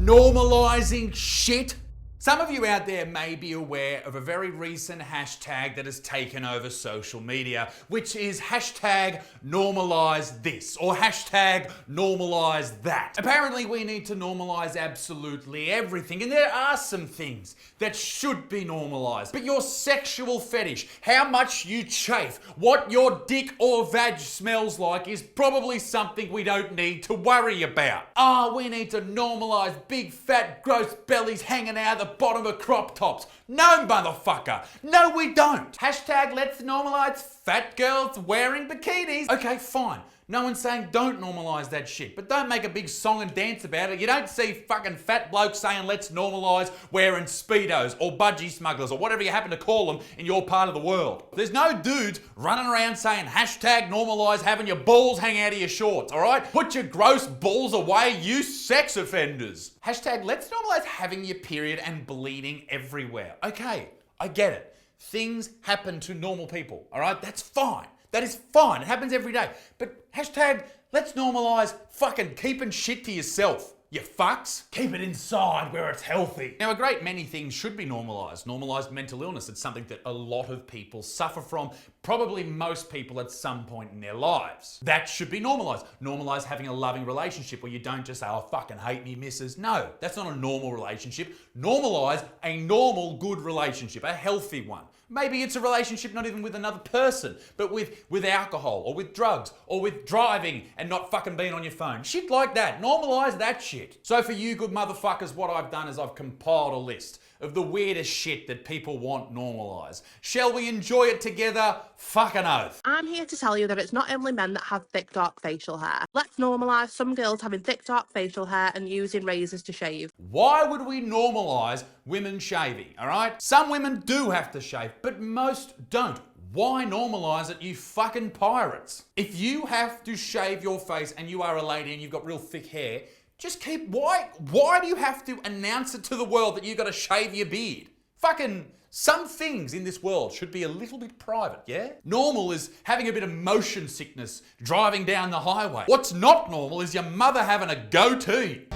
normalizing shit? Some of you out there may be aware of a very recent hashtag that has taken over social media, which is hashtag normalize this or hashtag normalize that. Apparently we need to normalize absolutely everything, and there are some things that should be normalized. But your sexual fetish, how much you chafe, what your dick or vag smells like is probably something we don't need to worry about. We need to normalize big fat gross bellies hanging out the bottom of crop tops. No, motherfucker. No, we don't. Hashtag let's normalize fat girls wearing bikinis. Okay, fine. No one's saying don't normalize that shit, but don't make a big song and dance about it. You don't see fucking fat blokes saying let's normalize wearing Speedos or budgie smugglers or whatever you happen to call them in your part of the world. There's no dudes running around saying hashtag normalize having your balls hang out of your shorts, all right? Put your gross balls away, you sex offenders. Hashtag let's normalize having your period and bleeding everywhere. Okay, I get it. Things happen to normal people, all right? That's fine. That is fine. It happens every day. But hashtag, let's normalize fucking keeping shit to yourself. You fucks. Keep it inside where it's healthy. Now, a great many things should be normalized. Normalized mental illness. It's something that a lot of people suffer from. Probably most people at some point in their lives. That should be normalized. Normalize having a loving relationship where you don't just say, oh, fucking hate me, missus. No, that's not a normal relationship. Normalize a normal, good relationship, a healthy one. Maybe it's a relationship not even with another person, but with alcohol or with drugs or with driving and not fucking being on your phone. Shit like that. Normalize that shit. So for you good motherfuckers, what I've done is I've compiled a list of the weirdest shit that people want normalized. Shall we enjoy it together? Fucking oath. I'm here to tell you that it's not only men that have thick, dark facial hair. Let's normalise some girls having thick, dark facial hair and using razors to shave. Why would we normalise women shaving, all right? Some women do have to shave, but most don't. Why normalise it, you fucking pirates? If you have to shave your face and you are a lady and you've got real thick hair, just keep, why do you have to announce it to the world that you gotta shave your beard? Fucking, some things in this world should be a little bit private, yeah? Normal is having a bit of motion sickness driving down the highway. What's not normal is your mother having a goatee.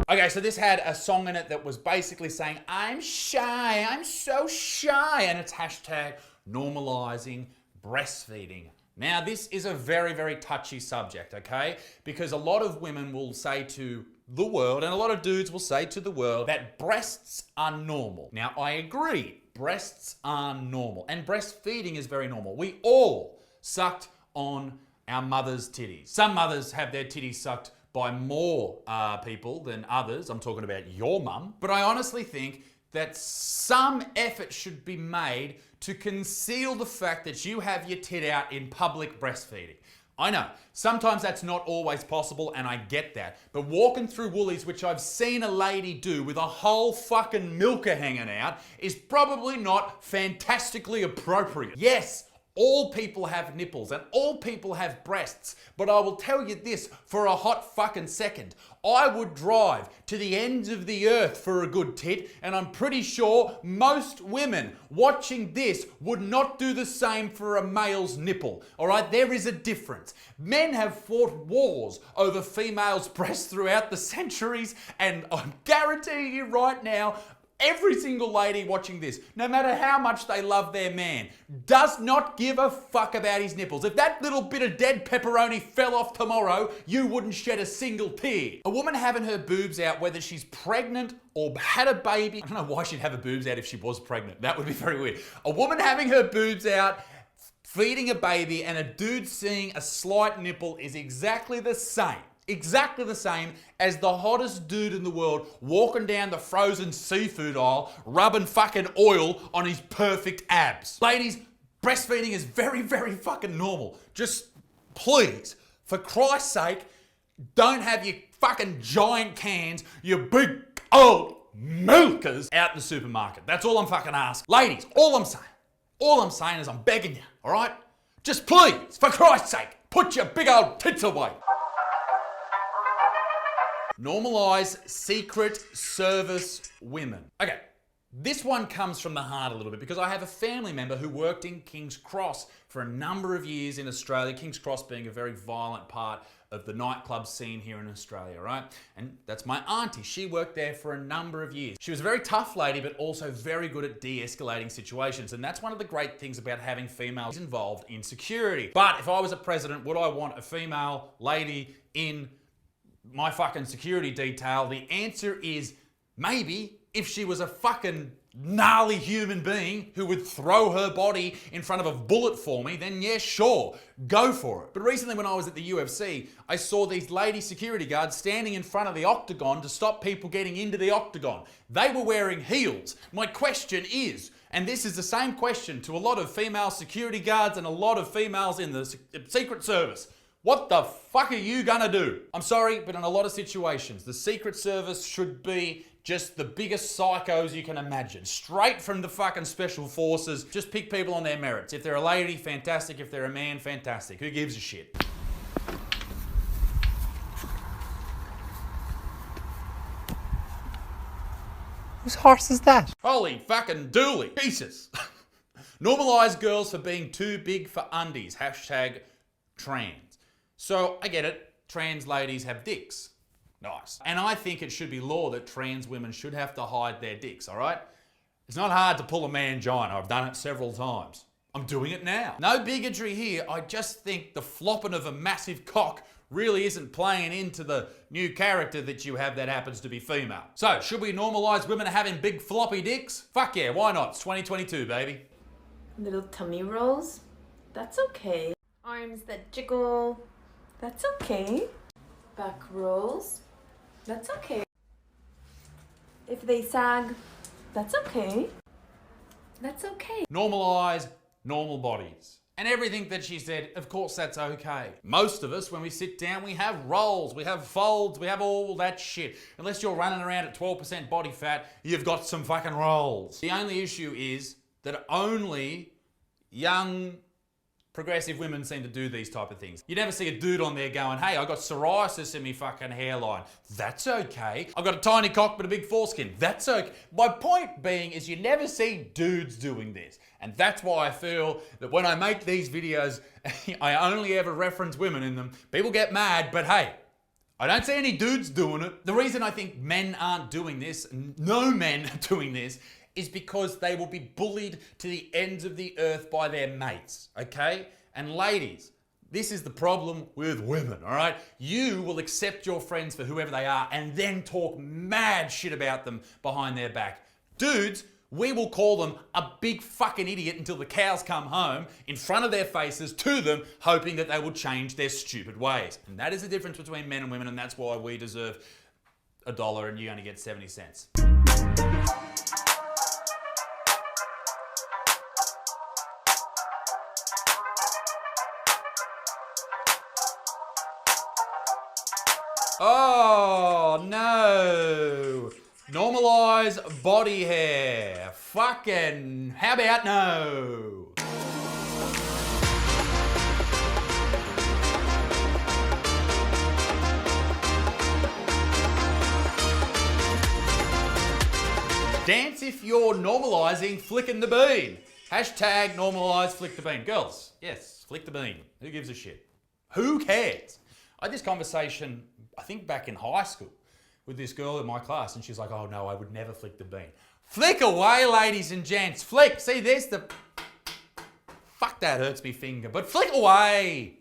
Okay, so this had a song in it that was basically saying, I'm shy, I'm so shy, and it's hashtag normalizing breastfeeding. Now, this is a very, very touchy subject, okay? Because a lot of women will say to the world, and a lot of dudes will say to the world, that breasts are normal. Now, I agree, breasts are normal, and breastfeeding is very normal. We all sucked on our mother's titties. Some mothers have their titties sucked by more people than others. I'm talking about your mum. But I honestly think that some effort should be made to conceal the fact that you have your tit out in public breastfeeding. I know, sometimes that's not always possible and I get that. But walking through Woolies, which I've seen a lady do with a whole fucking milker hanging out, is probably not fantastically appropriate. Yes, all people have nipples and all people have breasts, but I will tell you this for a hot fucking second. I would drive to the ends of the earth for a good tit, and I'm pretty sure most women watching this would not do the same for a male's nipple. All right, there is a difference. Men have fought wars over females' breasts throughout the centuries, and I'm guaranteeing you right now, every single lady watching this, no matter how much they love their man, does not give a fuck about his nipples. If that little bit of dead pepperoni fell off tomorrow, you wouldn't shed a single tear. A woman having her boobs out, whether she's pregnant or had a baby, I don't know why she'd have her boobs out if she was pregnant. That would be very weird. A woman having her boobs out, feeding a baby, and a dude seeing a slight nipple is exactly the same. Exactly the same as the hottest dude in the world walking down the frozen seafood aisle, rubbing fucking oil on his perfect abs. Ladies, breastfeeding is very, very fucking normal. Just please, for Christ's sake, don't have your fucking giant cans, your big old milkers out in the supermarket. That's all I'm fucking asking. Ladies, all I'm saying is I'm begging you, all right? Just please, for Christ's sake, put your big old tits away. Normalize Secret Service women. Okay, This one comes from the heart a little bit because I have a family member who worked in King's Cross for a number of years in Australia, King's Cross being a very violent part of the nightclub scene here in Australia, right? And that's my auntie. She worked there for a number of years. She was a very tough lady, but also very good at de-escalating situations. And that's one of the great things about having females involved in security. But if I was a president, would I want a female lady in my fucking security detail? The answer is maybe, if she was a fucking gnarly human being who would throw her body in front of a bullet for me, then yeah, sure, go for it. But recently when I was at the UFC, I saw these lady security guards standing in front of the octagon to stop people getting into the octagon. They were wearing heels. My question is, and this is the same question to a lot of female security guards and a lot of females in the Secret Service. What the fuck are you gonna do? I'm sorry, but in a lot of situations, the Secret Service should be just the biggest psychos you can imagine. Straight from the fucking special forces. Just pick people on their merits. If they're a lady, fantastic. If they're a man, fantastic. Who gives a shit? Whose horse is that? Holy fucking dooly. Jesus. Normalize girls for being too big for undies. Hashtag trans. So I get it. Trans ladies have dicks. Nice. And I think it should be law that trans women should have to hide their dicks, all right? It's not hard to pull a mangina. I've done it several times. I'm doing it now. No bigotry here. I just think the flopping of a massive cock really isn't playing into the new character that you have that happens to be female. So, should we normalize women having big floppy dicks? Fuck yeah, why not? It's 2022, baby. Little tummy rolls, that's okay. Arms that jiggle, that's okay. Back rolls, that's okay. If they sag, that's okay. That's okay. Normalize normal bodies. And everything that she said, of course that's okay. Most of us, when we sit down, we have rolls, we have folds, we have all that shit. Unless you're running around at 12% body fat, you've got some fucking rolls. The only issue is that only young progressive women seem to do these type of things. You never see a dude on there going, hey, I got psoriasis in me fucking hairline. That's okay. I've got a tiny cock but a big foreskin. That's okay. My point being is you never see dudes doing this. And that's why I feel that when I make these videos, I only ever reference women in them. People get mad, but hey, I don't see any dudes doing it. The reason I think men aren't doing this, no men are doing this, is because they will be bullied to the ends of the earth by their mates, okay? And ladies, this is the problem with women, all right? You will accept your friends for whoever they are and then talk mad shit about them behind their back. Dudes, we will call them a big fucking idiot until the cows come home in front of their faces to them, hoping that they will change their stupid ways. And that is the difference between men and women, and that's why we deserve $1 and you only get 70 cents. Oh no! Normalize body hair. Fucking, how about no? Dance if you're normalizing flicking the bean. Hashtag normalize flick the bean. Girls, yes, flick the bean. Who gives a shit? Who cares? I had this conversation, I think back in high school, with this girl in my class, and she's like, oh no, I would never flick the bean. Flick away, ladies and gents. Flick. See, there's the... Fuck, that hurts me finger. But flick away.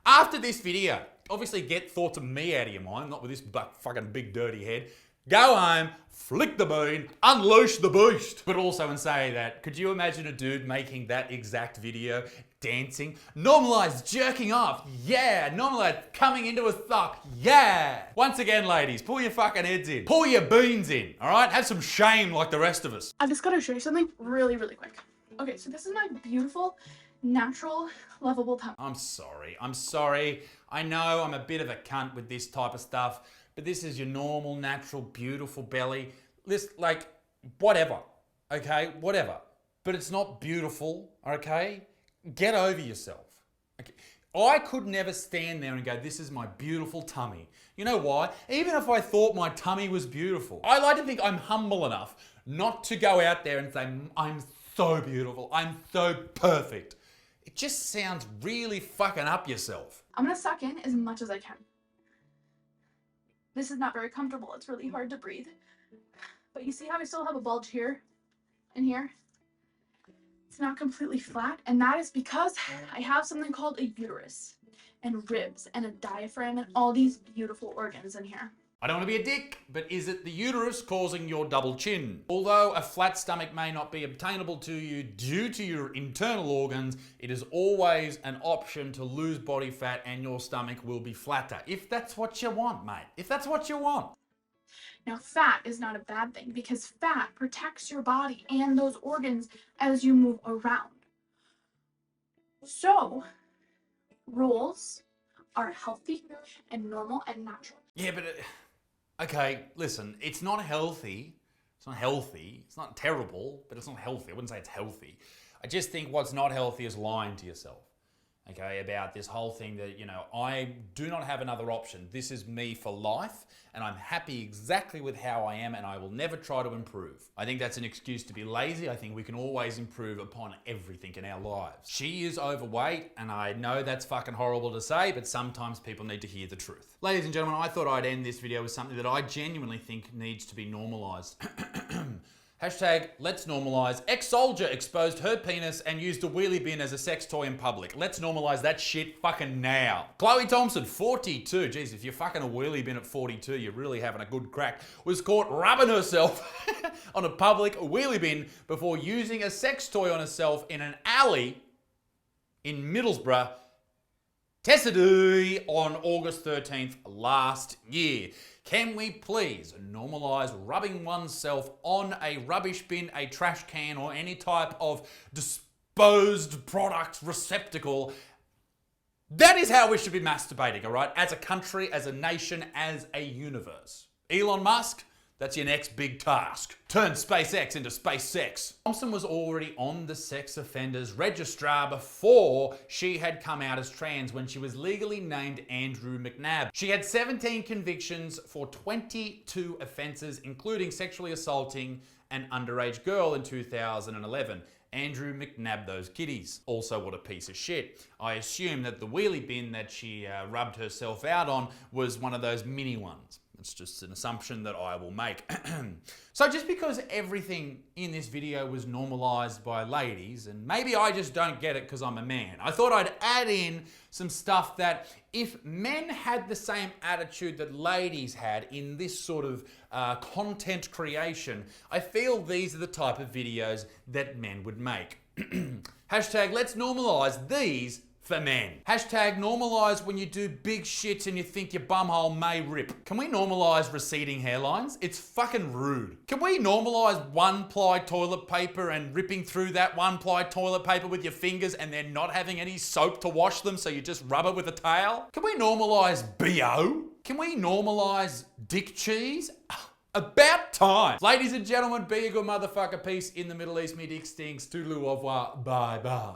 After this video, obviously get thoughts of me out of your mind, not with this fucking big dirty head. Go home, flick the bean, unleash the beast. But also and say that, could you imagine a dude making that exact video, dancing? Normalize jerking off, yeah. Normalize coming into a sock, yeah. Once again, ladies, pull your fucking heads in. Pull your beans in, all right? Have some shame like the rest of us. I just gotta show you something really, really quick. Okay, so this is my beautiful, natural, lovable tummy. I'm sorry. I know I'm a bit of a cunt with this type of stuff, but this is your normal, natural, beautiful belly. Like, whatever, okay? Whatever. But it's not beautiful, okay? Get over yourself. Okay? I could never stand there and go, this is my beautiful tummy. You know why? Even if I thought my tummy was beautiful, I like to think I'm humble enough not to go out there and say, I'm so beautiful, I'm so perfect. It just sounds really fucking up yourself. I'm gonna suck in as much as I can. This is not very comfortable. It's really hard to breathe. But you see how I still have a bulge here and here? It's not completely flat, and that is because I have something called a uterus and ribs and a diaphragm and all these beautiful organs in here. I don't want to be a dick, but is it the uterus causing your double chin? Although a flat stomach may not be obtainable to you due to your internal organs, it is always an option to lose body fat and your stomach will be flatter. If that's what you want, mate. If that's what you want. Now, fat is not a bad thing because fat protects your body and those organs as you move around. So, rolls are healthy and normal and natural. Yeah, but okay, listen, it's not healthy. It's not healthy. It's not terrible, but it's not healthy. I wouldn't say it's healthy. I just think what's not healthy is lying to yourself. Okay, about this whole thing that, you know, I do not have another option. This is me for life, and I'm happy exactly with how I am, and I will never try to improve. I think that's an excuse to be lazy. I think we can always improve upon everything in our lives. She is overweight, and I know that's fucking horrible to say, but sometimes people need to hear the truth. Ladies and gentlemen, I thought I'd end this video with something that I genuinely think needs to be normalized. Hashtag let's normalize. Ex-soldier exposed her penis and used a wheelie bin as a sex toy in public. Let's normalize that shit fucking now. Chloe Thompson, 42. Jeez, if you're fucking a wheelie bin at 42, you're really having a good crack. Was caught rubbing herself on a public wheelie bin before using a sex toy on herself in an alley in Middlesbrough, Tennessee on August 13th last year. Can we please normalise rubbing oneself on a rubbish bin, a trash can, or any type of disposed product receptacle? That is how we should be masturbating, all right? As a country, as a nation, as a universe. Elon Musk, that's your next big task. Turn SpaceX into space sex. Thompson was already on the sex offenders registrar before she had come out as trans when she was legally named Andrew McNabb. She had 17 convictions for 22 offences, including sexually assaulting an underage girl in 2011. Andrew McNabb those kiddies. Also, what a piece of shit. I assume that the wheelie bin that she rubbed herself out on was one of those mini ones. It's just an assumption that I will make. So just because everything in this video was normalized by ladies, and maybe I just don't get it because I'm a man, I thought I'd add in some stuff that if men had the same attitude that ladies had in this sort of content creation, I feel these are the type of videos that men would make. Hashtag let's normalize these for men. Hashtag normalise when you do big shit and you think your bumhole may rip. Can we normalise receding hairlines? It's fucking rude. Can we normalise one-ply toilet paper and ripping through that one-ply toilet paper with your fingers and then not having any soap to wash them so you just rub it with a towel? Can we normalise BO? Can we normalise dick cheese? About time. Ladies and gentlemen, be a good motherfucker. Peace in the Middle East. Me dick stinks. Toodaloo, au revoir. Bye bye.